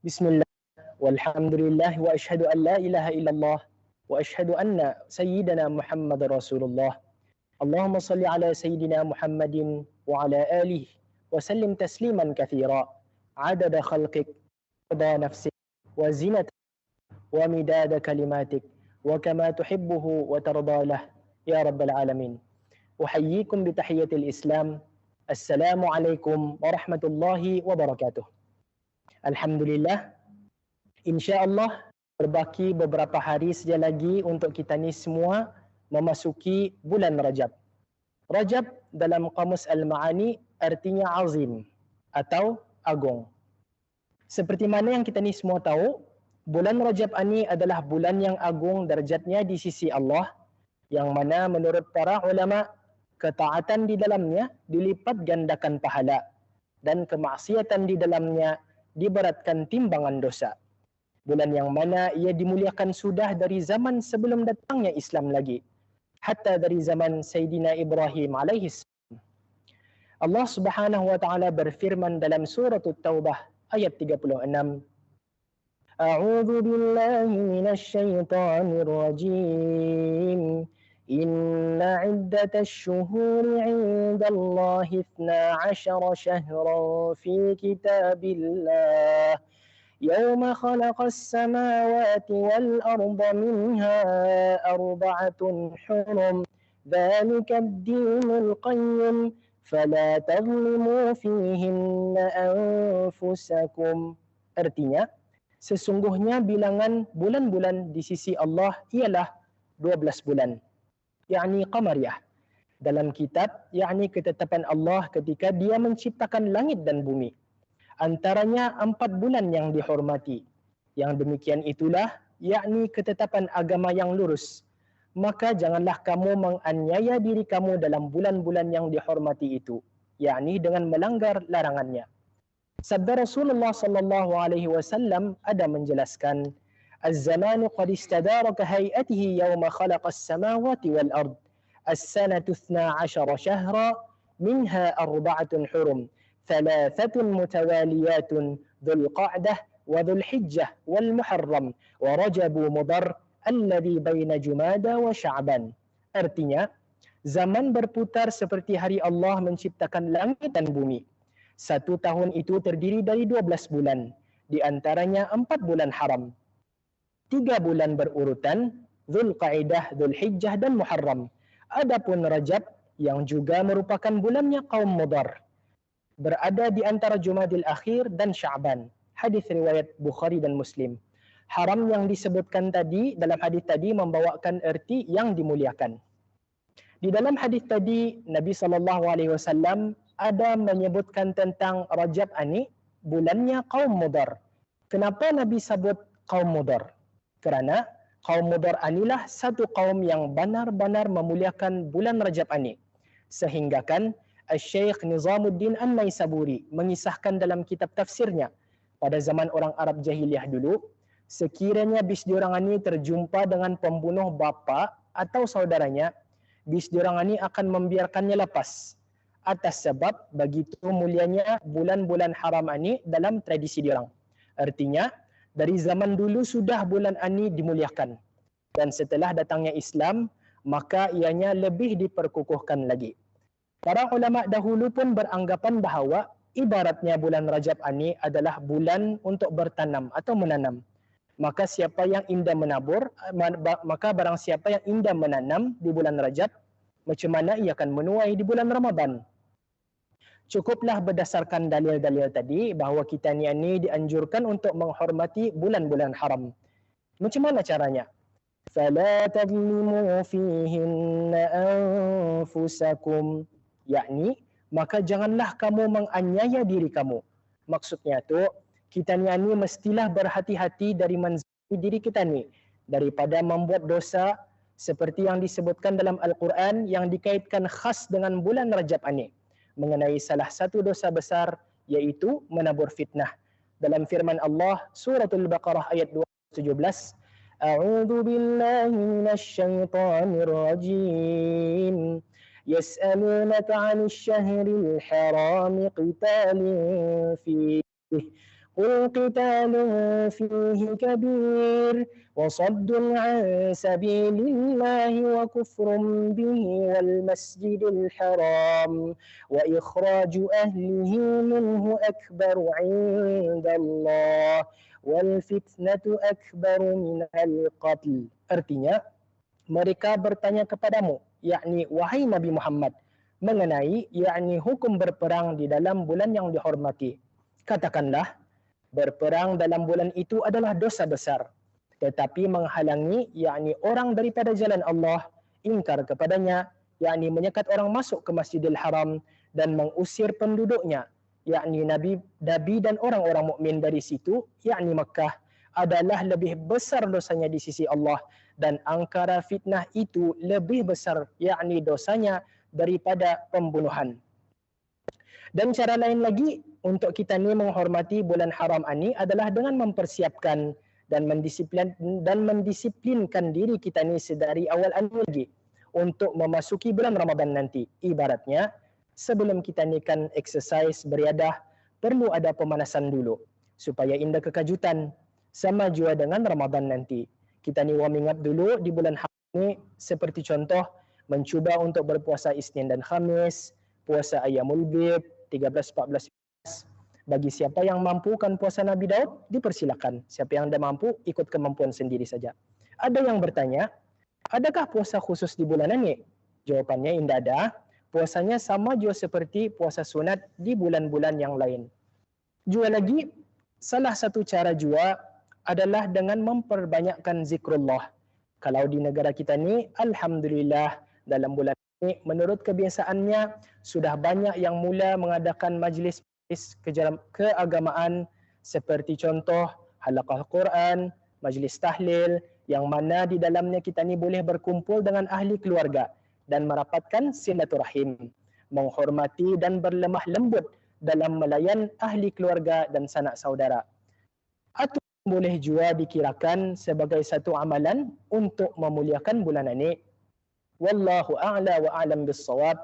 Bismillah, walhamdulillah, wa ashhadu an la ilaha illallah, wa ashhadu anna sayyidana Muhammad Rasulullah. Allahumma salli ala sayyidina Muhammadin wa ala alihi wa sallim tasliman kathira. Adada khalqik, rida nafsik, wa zinat wa midada kalimatik, wa kama tuhibbuhu wa tardalah, ya rabbal alamin. Uhayyikum bitahiyatil Islam. Assalamualaikum warahmatullahi wabarakatuh. Alhamdulillah, insya-Allah berbaki beberapa hari saja lagi untuk kita ni semua memasuki bulan Rajab. Rajab dalam Qamus Al-Ma'ani artinya azim atau agung. Seperti mana yang kita ni semua tahu, bulan Rajab ini adalah bulan yang agung darjatnya di sisi Allah, yang mana menurut para ulama ketaatan di dalamnya dilipat gandakan pahala dan kemaksiatan di dalamnya diberatkan timbangan dosa. Bulan yang mana ia dimuliakan sudah dari zaman sebelum datangnya Islam lagi, hatta dari zaman Sayyidina Ibrahim alaihi salam. Allah Subhanahu wa taala berfirman dalam surah At-Taubah ayat 36. A'udzu billahi minasy syaithanir rajim. Inna 'iddatasy syuhuri 'indallahi 12 syahran fi kitabillah يوم خلق السماوات والأرض منها أربعة حرم ذلك الدين القيم فلا تظلموا فيهن أنفسكم. Artinya, sesungguhnya bilangan bulan-bulan di sisi Allah ialah 12 bulan, yakni qamariyah. Dalam kitab, yakni ketetapan Allah ketika dia menciptakan langit dan bumi. Antaranya 4 bulan yang dihormati. Yang demikian itulah, yakni ketetapan agama yang lurus. Maka janganlah kamu menganiaya diri kamu dalam bulan-bulan yang dihormati itu, yakni dengan melanggar larangannya. Sabda Rasulullah sallallahu alaihi wasallam ada menjelaskan, "Az-zamanu qad istadara ka hay'atihi yawma khalaqa as-samawati wal ard. As-sanatu 12 syahra minha arba'atun hurum. ثلاثة متواليات ذو القعدة وذو الحجة والمحرم ورجب مضر الذي بين جمادى وشعبان." Artinya, zaman berputar seperti hari Allah menciptakan langit dan bumi. 1 tahun itu terdiri dari 12 bulan, di antaranya 4 bulan haram. 3 bulan berurutan, Dzulqa'dah, Dzulhijjah dan Muharram. Adapun Rajab yang juga merupakan bulannya kaum Mudar, berada di antara Jumadil Akhir dan Sya'ban. Hadis riwayat Bukhari dan Muslim. Haram yang disebutkan tadi dalam hadis tadi membawakan erti yang dimuliakan. Di dalam hadis tadi Nabi SAW ada menyebutkan tentang Rajab ini bulannya kaum Mudar. Kenapa Nabi sebut kaum Mudar? Kerana kaum Mudar inilah satu kaum yang benar-benar memuliakan bulan Rajab ini. Sehinggakan Syekh Nizamuddin An-Naisaburi mengisahkan dalam kitab tafsirnya, pada zaman orang Arab jahiliyah dulu, sekiranya bis diorang ini terjumpa dengan pembunuh bapa atau saudaranya, bis diorang ini akan membiarkannya lepas. Atas sebab begitu mulianya bulan-bulan haram ini dalam tradisi diorang. Artinya, dari zaman dulu sudah bulan ini dimuliakan. Dan setelah datangnya Islam, maka ianya lebih diperkukuhkan lagi. Para ulama dahulu pun beranggapan bahawa ibaratnya bulan Rajab ini adalah bulan untuk bertanam atau menanam. Maka siapa yang indah menabur, maka barang siapa yang indah menanam di bulan Rajab, macam mana ia akan menuai di bulan Ramadan. Cukuplah berdasarkan dalil-dalil tadi bahawa kita ni dianjurkan untuk menghormati bulan-bulan haram. Macam mana caranya? فَلَا تَظْلِمُوا فِيهِنَّ أَنفُسَكُمْ. Yakni, maka janganlah kamu menganiaya diri kamu. Maksudnya tu, kita ni mestilah berhati-hati dari menzalimi diri kita ni, daripada membuat dosa seperti yang disebutkan dalam Al-Quran yang dikaitkan khas dengan bulan Rajab ini, mengenai salah satu dosa besar, iaitu menabur fitnah. Dalam firman Allah, Suratul Baqarah ayat 217, A'udzu billahi minasy syaithanir rajim. يسألونك عن الشهر الحرام قتال فيه قل قتال فيه كبير وصد عن سبيل الله وكفر به والمسجد الحرام وإخراج أهله منه أكبر عند الله والفتنة أكبر من القتل. Artinya, mereka bertanya kepadamu, yakni wahai Nabi Muhammad, mengenai yakni hukum berperang di dalam bulan yang dihormati. Katakanlah, berperang dalam bulan itu adalah dosa besar, tetapi menghalangi yakni orang daripada jalan Allah, ingkar kepadanya, yakni menyekat orang masuk ke Masjidil Haram dan mengusir penduduknya, yakni Nabi dan orang-orang mukmin dari situ, yakni Makkah, adalah lebih besar dosanya di sisi Allah, dan angkara fitnah itu lebih besar, yakni dosanya daripada pembunuhan. Dan cara lain lagi untuk kita ni menghormati bulan haram ini adalah dengan mempersiapkan dan mendisiplinkan diri kita ni sedari awal ini lagi untuk memasuki bulan Ramadan nanti. Ibaratnya, sebelum kita ni kan exercise beriadah, perlu ada pemanasan dulu supaya indah kekejutan. Sama juga dengan Ramadan nanti. Kita ni warming up dulu di bulan haram ni, seperti contoh mencuba untuk berpuasa Isnin dan Khamis, puasa Ayyamul Bid 13, 14, 15. Bagi siapa yang mampukan puasa Nabi Daud, dipersilakan. Siapa yang tidak mampu, ikut kemampuan sendiri saja. Ada yang bertanya, adakah puasa khusus di bulan ini? Jawapannya indah ada. Puasanya sama juga seperti puasa sunat di bulan-bulan yang lain. Juga lagi, salah satu cara juga adalah dengan memperbanyakkan zikrullah. Kalau di negara kita ni, alhamdulillah, dalam bulan ini menurut kebiasaannya sudah banyak yang mula mengadakan majlis keagamaan seperti contoh halaqah Quran, majlis tahlil, yang mana di dalamnya kita ni boleh berkumpul dengan ahli keluarga dan merapatkan silaturahim, menghormati dan berlemah lembut dalam melayan ahli keluarga dan sanak saudara. Atau boleh juga dikirakan sebagai satu amalan untuk memuliakan bulan ini. Wallahu a'la wa a'lam bis-shawab.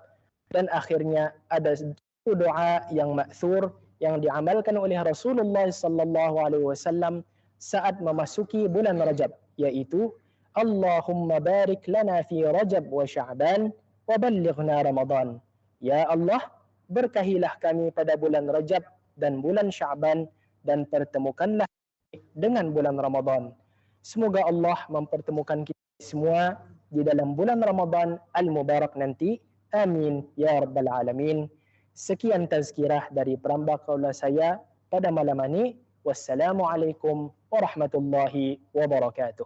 Dan akhirnya ada doa yang ma'thur yang diamalkan oleh Rasulullah sallallahu alaihi wasallam saat memasuki bulan Rajab, yaitu Allahumma barik lana fi Rajab wa Sya'ban wa ballighna Ramadan. Ya Allah, berkahilah kami pada bulan Rajab dan bulan Sya'ban dan pertemukanlah dengan bulan Ramadan. Semoga Allah mempertemukan kita semua di dalam bulan Ramadan Al-Mubarak nanti. Amin ya Rabbal Alamin. Sekian tazkirah dari perambah kaula saya pada malam ini. Wassalamualaikum warahmatullahi wabarakatuh.